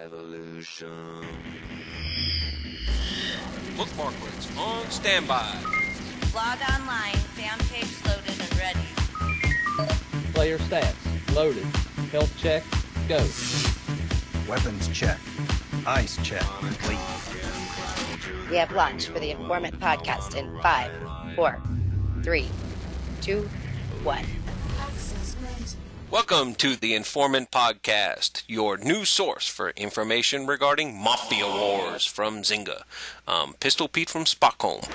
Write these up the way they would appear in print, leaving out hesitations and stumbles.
revolution. Bookmarklets on standby. Log online, fan page loaded and ready. Player stats, loaded. Health check, go. Weapons check. Eyes check. Complete. We have launched for the Informant podcast in 5, 4, 3, 2, 1. Welcome to the Informant Podcast, your new source for information regarding Mafia wars from Zynga. Pistol Pete from Spockholm.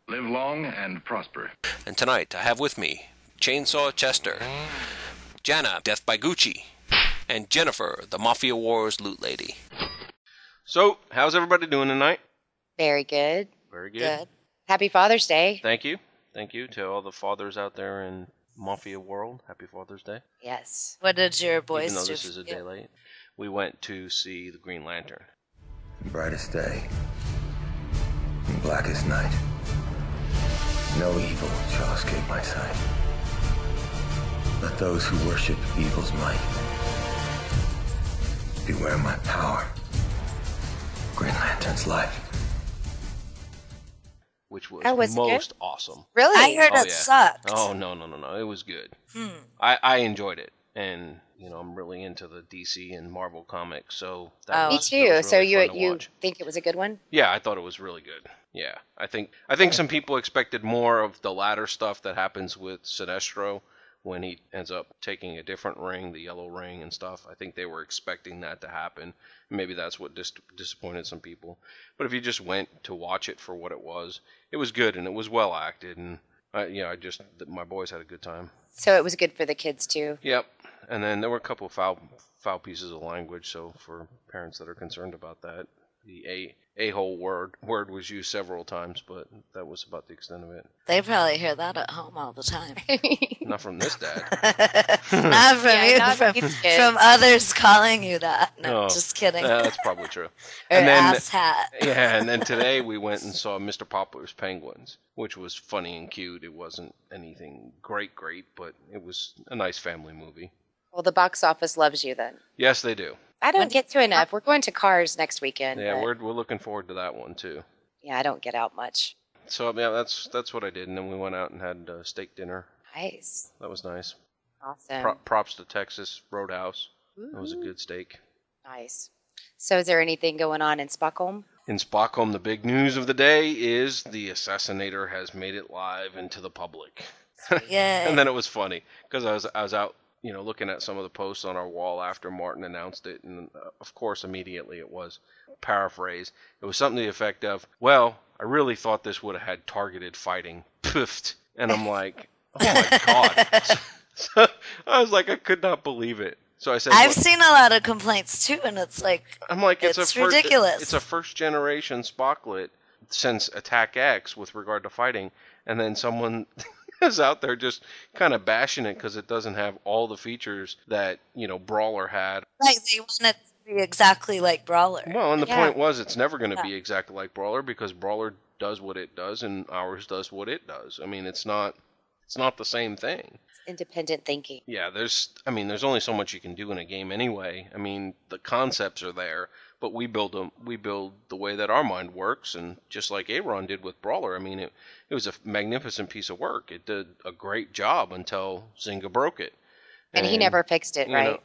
Live long and prosper. And tonight I have with me Chainsaw Chester, Jana, Death by Gucci, and Jennifer, the Mafia Wars loot lady. So, how's everybody doing tonight? Very good. Very good. Good. Happy Father's Day. Thank you. Thank you to all the fathers out there in Mafia world. Happy Father's Day. Yes. What did your boys Even though do? this is a day late. We went to see the Green Lantern. Brightest day, blackest night. No evil shall escape my sight. Let those who worship evil's might beware my power. Green Lantern's light. Which was Good? awesome. Really? I heard it sucked. Oh, no. It was good. I enjoyed it. And, you know, I'm really into the DC and Marvel comics, so that Me was, too. that was So really fun to you watch. think it was a good one? Yeah, I thought it was really good. Yeah, I think some people expected more of the latter stuff that happens with Sinestro when he ends up taking a different ring, the yellow ring and stuff. I think they were expecting that to happen. Maybe that's what disappointed some people. But if you just went to watch it for what it was good and it was well acted, and my boys had a good time. So it was good for the kids too. Yep. And then there were a couple of foul pieces of language, so for parents that are concerned about that, the a-hole word was used several times, but that was about the extent of it. They probably hear that at home all the time. Not from this dad. Not from you, not from these kids. others calling you that. No, Oh, just kidding. That's probably true. Or And then, ass hat. yeah, and then today we went and saw Mr. Poplar's Penguins, which was funny and cute. It wasn't anything great, but it was a nice family movie. Well, the box office loves you then. Yes, they do. I don't get to enough. We're going to Cars next weekend. Yeah, but we're looking forward to that one too. yeah, I don't get out much. So yeah, that's what I did, and then we went out and had steak dinner. Nice. That was nice. Awesome. Props to Texas Roadhouse. That was a good steak. Nice. So is there anything going on in Spockholm? In Spockholm, the big news of the day is the Assassin-a-nator has made it live into the public. Yeah. And then it was funny because I was out, looking at some of the posts on our wall after Martin announced it, and of course immediately it was paraphrase. It was something to the effect of, "Well, I really thought this would have had targeted fighting." Poofed. And I'm like, "Oh my god!" So I was like, I could not believe it. So I said, I've seen a lot of complaints too, and it's like, I'm like, it's ridiculous. It's a first generation spocklet since Attack X with regard to fighting, and then someone is out there just kind of bashing it because it doesn't have all the features that Brawler had. Right, they want it to be exactly like Brawler. Well, and the point was, it's never going to be exactly like Brawler because Brawler does what it does, and ours does what it does. I mean, it's not the same thing. Independent thinking. Yeah, there's only so much you can do in a game anyway. I mean, the concepts are there, but we build the way that our mind works, and just like Aaron did with Brawler, I mean, it was a magnificent piece of work. It did a great job until Zynga broke it. And he never fixed it, right?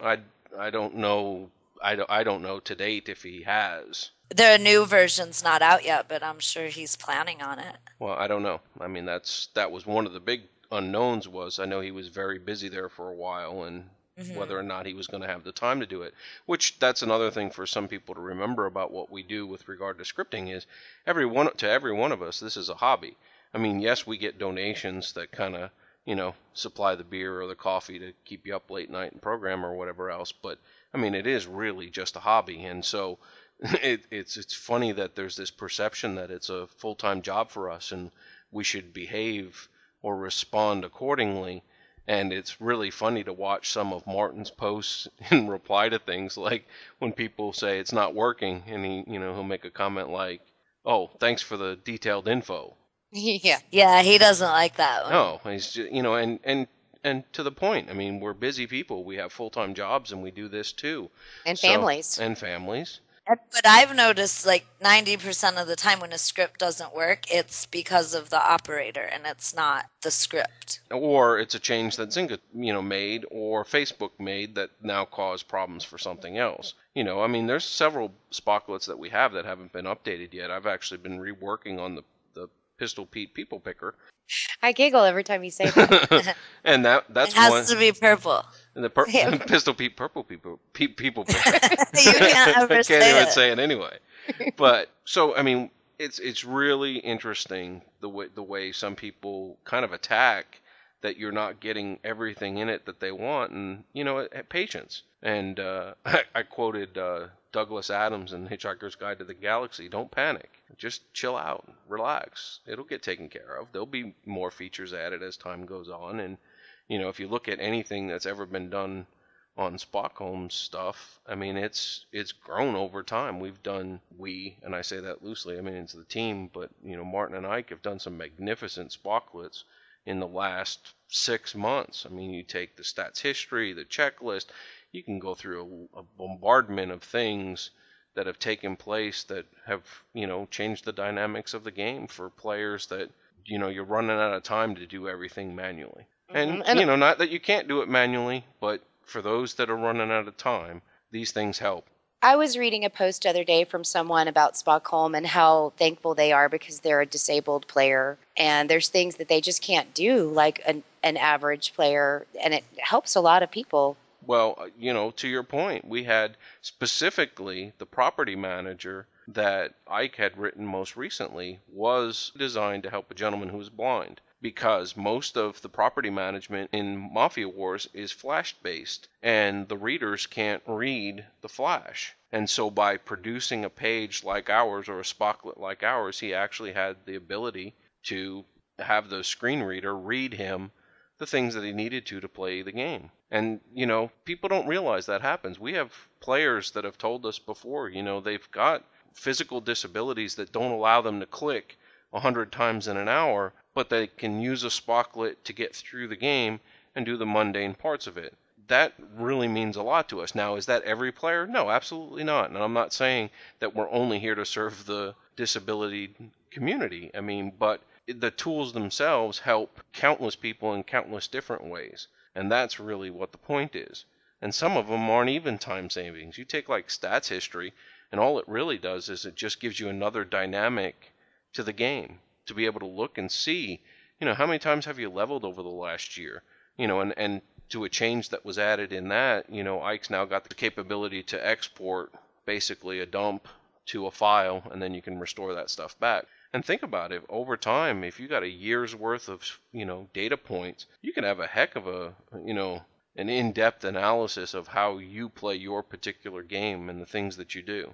I don't know. I don't know to date if he has. Their new version's not out yet, but I'm sure he's planning on it. Well, I don't know. I mean, that was one of the big unknowns. I know he was very busy there for a while, and whether or not he was going to have the time to do it. Which that's another thing for some people to remember about what we do with regard to scripting is every one of us, this is a hobby. I mean, yes, we get donations that kind of supply the beer or the coffee to keep you up late night and program or whatever else. But I mean, it is really just a hobby, and so it's funny that there's this perception that it's a full-time job for us and we should behave or respond accordingly. And it's really funny to watch some of Martin's posts in reply to things, like when people say it's not working, and he'll make a comment like, "Oh, thanks for the detailed info." Yeah. Yeah, he doesn't like that one. No, he's just, and and to the point, I mean, we're busy people. We have full-time jobs, and we do this too. And families. And families. But I've noticed like 90% of the time when a script doesn't work, it's because of the operator and it's not the script. Or it's a change that Zynga, made or Facebook made that now cause problems for something else. I mean, there's several Spocklets that we have that haven't been updated yet. I've actually been reworking on the Pistol Pete People Picker. I giggle every time you say that. And that's it has to be purple. And the Pistol Pete Purple People Picker. You can't ever I say can't even it. say it anyway. But so I mean, it's really interesting the way some people kind of attack that you're not getting everything in it that they want, and patience. And I quoted Douglas Adams in Hitchhiker's Guide to the Galaxy. Don't panic. Just chill out. Relax. It'll get taken care of. There'll be more features added as time goes on. And, if you look at anything that's ever been done on Spockholm stuff, I mean, it's grown over time. And I say that loosely, I mean, it's the team, but, Martin and Ike have done some magnificent Spocklets in the last 6 months. I mean, you take the stats history, the checklist, you can go through a bombardment of things that have taken place that have, changed the dynamics of the game for players that, you're running out of time to do everything manually. And not that you can't do it manually, but for those that are running out of time, these things help. I was reading a post the other day from someone about Spockholm and how thankful they are because they're a disabled player. And there's things that they just can't do like an average player. And it helps a lot of people. Well, to your point, we had specifically the property manager that Ike had written most recently was designed to help a gentleman who was blind, because most of the property management in Mafia Wars is flash-based, and the readers can't read the flash. And so by producing a page like ours, or a Spocklet like ours, he actually had the ability to have the screen reader read him the things that he needed to play the game. And, people don't realize that happens. We have players that have told us before, they've got physical disabilities that don't allow them to click 100 times in an hour, but they can use a Spocklet to get through the game and do the mundane parts of it. That really means a lot to us. Now, is that every player? No, absolutely not. And I'm not saying that we're only here to serve the disability community. I mean, but the tools themselves help countless people in countless different ways. And that's really what the point is. And some of them aren't even time savings. You take like stats history, and all it really does is it just gives you another dynamic to the game to be able to look and see, how many times have you leveled over the last year? And to a change that was added in that, Ike's now got the capability to export basically a dump to a file, and then you can restore that stuff back. And think about it, over time, if you got a year's worth of, data points, you can have a heck of an in-depth analysis of how you play your particular game and the things that you do.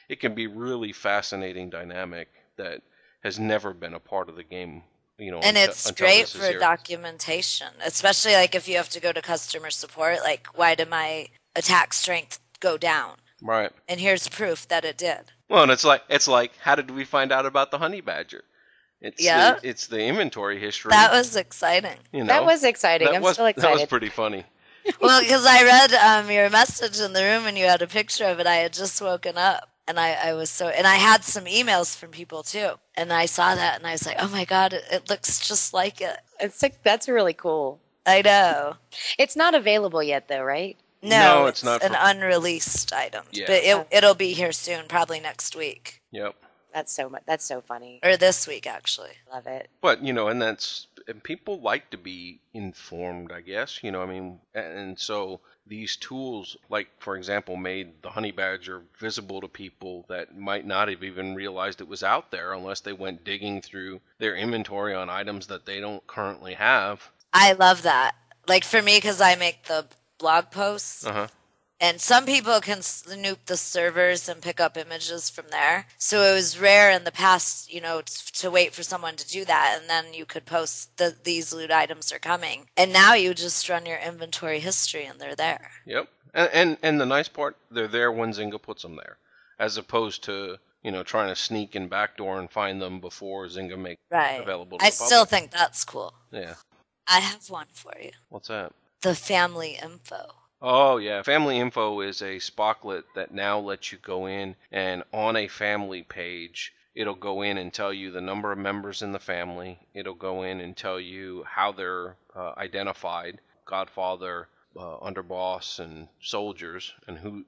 It can be really fascinating dynamic that has never been a part of the game, and it's great for documentation, especially like if you have to go to customer support, like, why did my attack strength go down? Right. And here's proof that it did. Well, and it's like, how did we find out about the honey badger? It's the inventory history. That was exciting. That was exciting. I'm still excited. That was pretty funny. Well, because I read your message in the room and you had a picture of it. I had just woken up and I was and I had some emails from people too. And I saw that and I was like, oh my God, it looks just like it. That's really cool. I know. It's not available yet though, right? No, it's not an unreleased item. Yeah. But it'll be here soon, probably next week. Yep. That's so funny. Or this week, actually. Love it. But, and people like to be informed, I guess, and so these tools, like, for example, made the honey badger visible to people that might not have even realized it was out there unless they went digging through their inventory on items that they don't currently have. I love that. Like, for me, because I make the blog posts, and some people can snoop the servers and pick up images from there. So it was rare in the past, to wait for someone to do that, and then you could post these loot items are coming. And now you just run your inventory history, and they're there. Yep. And the nice part, they're there when Zynga puts them there, as opposed to trying to sneak in backdoor and find them before Zynga makes available to the public. I still think that's cool. Yeah. I have one for you. What's that? The family info. Oh, yeah. Family Info is a spocklet that now lets you go in and on a family page, it'll go in and tell you the number of members in the family. It'll go in and tell you how they're identified, godfather, underboss, and soldiers, and who,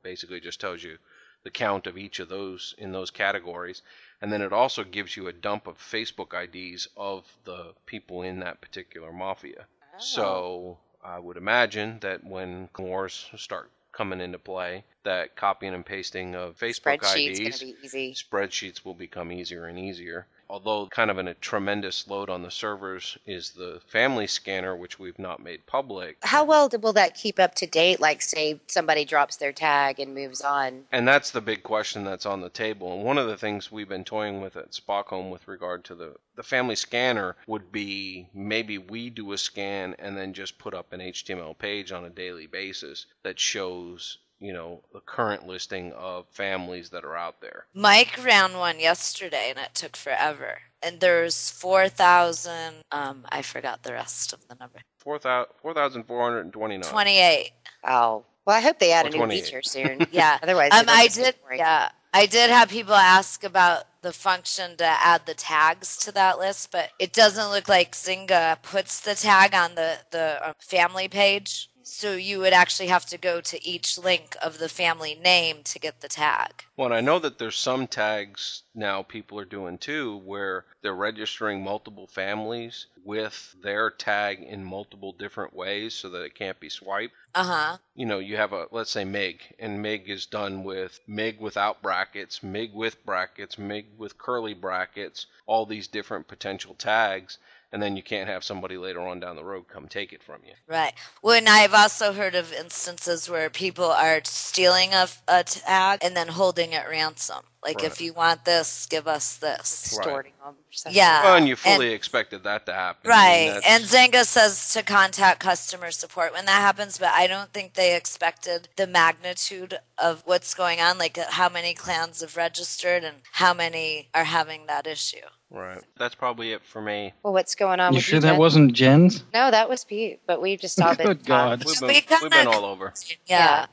basically just tells you the count of each of those in those categories. And then it also gives you a dump of Facebook IDs of the people in that particular mafia. Oh. So I would imagine that when wars start coming into play, that copying and pasting of Facebook Spreadsheet's IDs, gonna be easy. spreadsheets will become easier and easier. Although kind of a tremendous load on the servers is the family scanner, which we've not made public. How well will that keep up to date? Like, say somebody drops their tag and moves on. And that's the big question that's on the table. And one of the things we've been toying with at Spockholm with regard to the family scanner would be maybe we do a scan and then just put up an HTML page on a daily basis that shows the current listing of families that are out there. Mike ran one yesterday, and it took forever. And there's 4,000. I forgot the rest of the number. 4,429. 28. Oh, well, I hope they add Or a new 28. feature soon. Yeah. Otherwise, I did have people ask about the function to add the tags to that list, but it doesn't look like Zynga puts the tag on the family page. So you would actually have to go to each link of the family name to get the tag. Well, I know that there's some tags now people are doing too where they're registering multiple families with their tag in multiple different ways so that it can't be swiped. Uh-huh. You have let's say MIG, and MIG is done with MIG without brackets, MIG with brackets, MIG with curly brackets, all these different potential tags. And then you can't have somebody later on down the road come take it from you. Right. Well, and I've also heard of instances where people are stealing a tag and then holding it ransom. Like, Right. if you want this, give us this. Extorting them. Or something. Yeah. Well, and you fully expected that to happen. Right. And Zynga says to contact customer support when that happens, but I don't think they expected the magnitude of what's going on, like how many clans have registered and how many are having that issue. Right. That's probably it for me. Well, what's going on You with sure you, that Jen? wasn't Jen's? No, that was Pete, but we've just all been Good God. We've been all over. Yeah.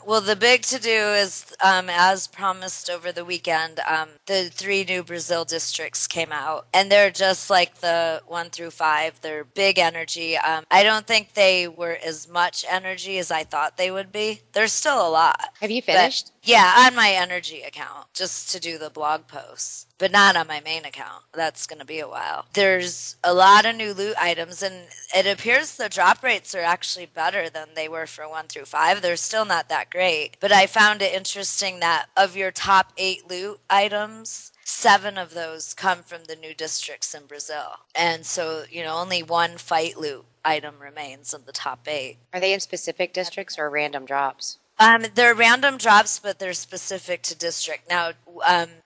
Well, the big to-do is, as promised over the weekend, the 3 new Brazil districts came out, and they're just like the 1 through 5. They're big energy. I don't think they were as much energy as I thought they would be. There's still a lot. Have you finished? Yeah, on my energy account, just to do the blog posts, but not on my main account. That's going to be a while. There's a lot of new loot items, and it appears the drop rates are actually better than they were for 1 through 5. They're still not that great, but I found it interesting that of your top 8 loot items, 7 of those come from the new districts in Brazil. And so, only 1 fight loot item remains in the top 8. Are they in specific districts or random drops? They're random drops, but they're specific to district. Now,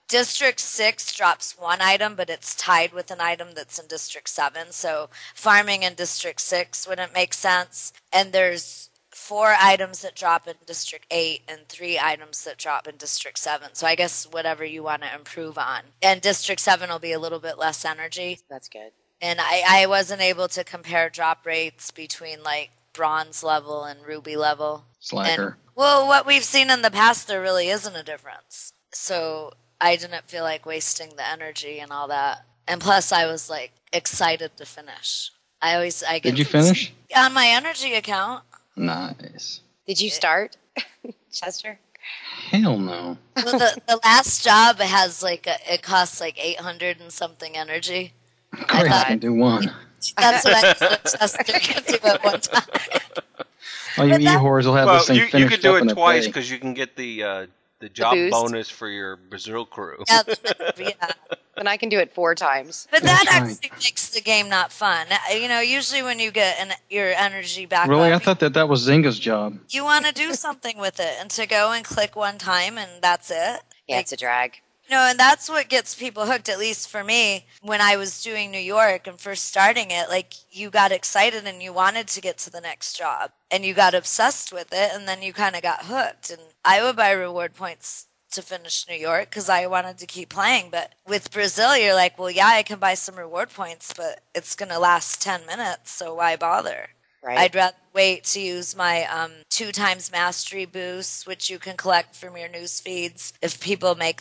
District 6 drops 1 item, but it's tied with an item that's in District 7. So farming in District 6 wouldn't make sense. And there's 4 items that drop in District 8 and 3 items that drop in District 7. So I guess whatever you want to improve on. And District 7 will be a little bit less energy. That's good. And I wasn't able to compare drop rates between like bronze level and ruby level. Slacker. Well, what we've seen in the past, there really isn't a difference. So I didn't feel like wasting the energy and all that. And plus, I was like excited to finish. Did you finish? On my energy account. Nice. Did you start, Chester? Hell no. Well, the last job has it costs like 800 and something energy. Great, I can do one. That's what I thought Chester could do at one time. Oh, you e-whores will have this thing finished you could do up in it a twice day. because you can get the job boost. bonus for your Brazil crew. Yeah. Then I can do it 4 times. But that That's right. actually makes the game not fun. Usually when you get your energy back Really? I up, thought that was Zynga's job. you want to do something with it, and to go and click one time and that's it. Yeah, it's a drag. And that's what gets people hooked, at least for me. When I was doing New York and first starting it, you got excited and you wanted to get to the next job. And you got obsessed with it, and then you kind of got hooked. And I would buy reward points to finish New York because I wanted to keep playing. But with Brazil, you're like, well, yeah, I can buy some reward points, but it's going to last 10 minutes, so why bother? Right. I'd rather wait to use my 2 times mastery boosts, which you can collect from your news feeds if people make